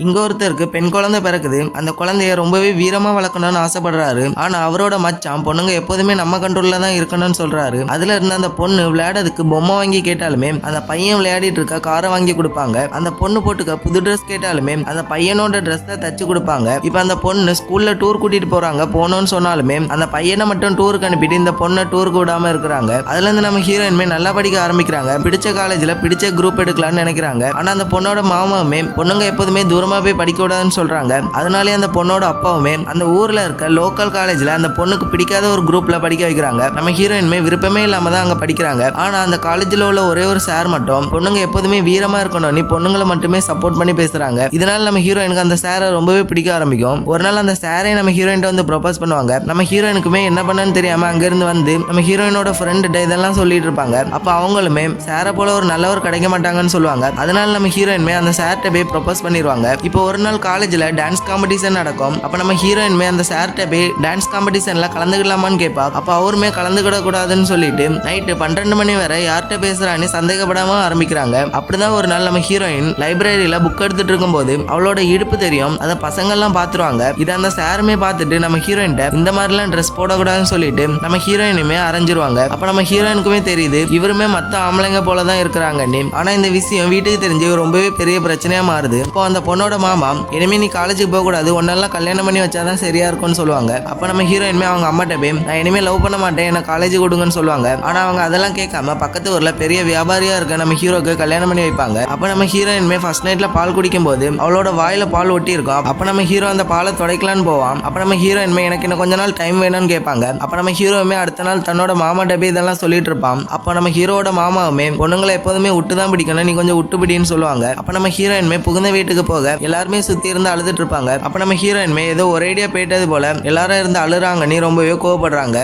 இங்க ஒருத்தருக்கு பெண் குழந்தை பிறக்குது. அந்த குழந்தைய ரொம்பவே வீரமா வளர்க்கணும்னு ஆசைப்படுறாரு. ஆனா அவரோட மச்சான் பொண்ணுங்க எப்போதுமே நம்ம கண்ட்ரோல்ல தான் இருக்கணும்னு சொல்றாரு. அதுல இருந்து அந்த பொண்ணு விளையாடுறதுக்கு பொம்மை வாங்கி கேட்டாலுமே அந்த பையன் விளையாடிட்டு இருக்க காரை வாங்கி கொடுப்பாங்க. அந்த பொண்ணு போட்டுக்க புது ட்ரெஸ் கேட்டாலுமே அந்த பையனோட ட்ரெஸ் தச்சு கொடுப்பாங்க. இப்ப அந்த பொண்ணு ஸ்கூல்ல டூர் கூட்டிட்டு போறாங்க. போனோம்னு சொன்னாலுமே அந்த பையனை மட்டும் டூருக்கு அனுப்பிட்டு இந்த பொண்ணை டூருக்கு விடாம இருக்கிறாங்க. அதுல இருந்து நம்ம ஹீரோயின்மே நல்லா படிக்க ஆரம்பிக்கிறாங்க. பிடிச்ச காலேஜ்ல பிடிச்ச குரூப் எடுக்கலாம்னு நினைக்கிறாங்க. ஆனா அந்த பொண்ணோட மாமாவுமே பொண்ணுங்க எப்போதுமே தூரமா போய் படிக்க கூடாதுன்னு சொல்றாங்க. அதனாலே அந்த பொண்ணோட அப்பாவுமே அந்த ஊர்ல இருக்க லோக்கல் காலேஜ்ல அந்த பொண்ணுக்கு பிடிக்காத ஒரு குரூப்ல படிக்க வைக்கிறாங்க. நம்ம ஹீரோயின்மே விருப்பமே இல்லாம தான் அங்க படிக்கிறாங்க. ஆனா அந்த காலேஜ்ல உள்ள ஒரே ஒரு சார் மட்டும் பொண்ணுங்க எப்போதுமே வீரமா இருக்கணும், நீ பொண்ணுங்களை மட்டுமே சப்போர்ட் பண்ணி பேசுறாங்க. இதனால நம்ம ஹீரோயினுக்கு அந்த சாரை ரொம்பவே பிடிக்க ஆரம்பிக்கும். ஒரு நாள் அந்த சாரை நம்ம ஹீரோயின் வந்து ப்ரொபோஸ் பண்ணுவாங்க. நம்ம ஹீரோயினுக்குமே என்ன பண்ணன்னு தெரியாம அங்க இருந்து வந்து நம்ம ஹீரோயினோட ஃப்ரெண்ட் இதெல்லாம் சொல்லிட்டு இருப்பாங்க. அப்ப அவங்களுமே சாரை போல ஒரு நல்லவர் கிடைக்க மாட்டாங்கன்னு சொல்லுவாங்க. அதனால நம்ம ஹீரோயின்மே அந்த சார்ட்ட போய் ப்ரொபோஸ் பண்ணிடுவாங்க. இப்போ ஒரு நாள் காலேஜ்ல டான்ஸ் காம்படிஷன் நடக்கும். அப்ப நம்ம ஹீரோயின்மே அந்த சார்ட்ட போய் டான்ஸ் காம்படிஷன்ல கலந்துக்கலாமான்னு கேட்பா. அப்ப அவருமே கலந்துக்கிட கூடாதுன்னு சொல்லிட்டு நைட்டு 12 மணி வரை யார்கிட்ட பேசுறான்னு சந்தேகப்படாம ஆரம்பிக்கிறாங்க. அப்படிதான் ஒரு நாள் நம்ம ஹீரோயின் லைப்ரரியில புக் எடுத்துட்டு இருக்கும் போது அவளோட இடுப்பு தெரியும். அதை பசங்க எல்லாம் பாத்துருவாங்க. இதை அந்த சாருமே பார்த்துட்டு நம்ம ஹீரோயின்ட்ட இந்த மாதிரிலாம் ட்ரெஸ் போடக்கூடாதுன்னு சொல்லிட்டு நம்ம ஹீரோயினுமே அரைஞ்சிருவாங்க. அப்ப நம்ம ஹீரோயினுக்குமே தெரியுது இவருமே மத்த ஆம்பளைங்க போலதான் இருக்கிறாங்க. ஆனா இந்த விஷயம் வீட்டுக்கு தெரிஞ்சு ரொம்பவே பெரிய பிரச்சனையா மாறுது. இப்போ அந்த பொண்ணோட மாமா இனிமே நீ காலேஜுக்கு போக கூடாது, ஒன்னெல்லாம் கல்யாணம் பண்ணி வச்சாதான் சரியா இருக்கும்னு சொல்லுவாங்க. அப்ப நம்ம ஹீரோயின்மே அவங்க அம்மாட்ட போய் நான் இனிமே லவ் பண்ண மாட்டேன், என்ன காலேஜ் கொடுங்கன்னு சொல்லுவாங்க. ஆனா அவங்க அதெல்லாம் கேட்காம பக்கத்து ஊர்ல பெரிய வியாபாரியா இருக்க நம்ம ஹீரோக்கு கல்யாணம் பண்ணி வைப்பாங்க. அப்ப நம்ம ஹீரோயின்மே ஃபர்ஸ்ட் நைட்ல பால் குடிக்கும் போது அவளோட வாயில பால் ஒட்டி இருக்கும். அப்ப நம்ம ஹீரோ அந்த பாலை துடைக்கலான்னு போவான். அப்ப நம்ம ஹீரோயின்மே எனக்கு இன்னும் கொஞ்ச நாள் டைம் வேணும்னு கேட்பாங்க. அப்ப நம்ம ஹீரோவுமே அடுத்த நாள் தன்னோட மாமாட்ட போய் இதெல்லாம் சொல்லிட்டு இருப்பான். அப்ப நம்ம ஹீரோட மாமாவுமே பொண்ணுங்களை எப்போதுமே விட்டுதான் பிடிக்கணும், நீ கொஞ்சம் விட்டு பிடின்னு சொல்லுவாங்க. அப்ப நம்ம ஹீரோயின்மே புகுந்த வீட்டுக்கு போக எல்லாருமே சுத்தி இருந்து அழுதுட்டு இருப்பாங்க. அப்ப நம்ம ஹீரோயின்மே ஏதோ ஒரேடியா போயிட்டது போல எல்லாரும் இருந்து அழுறாங்க, நீ ரொம்பவே கோவப்படுறாங்க.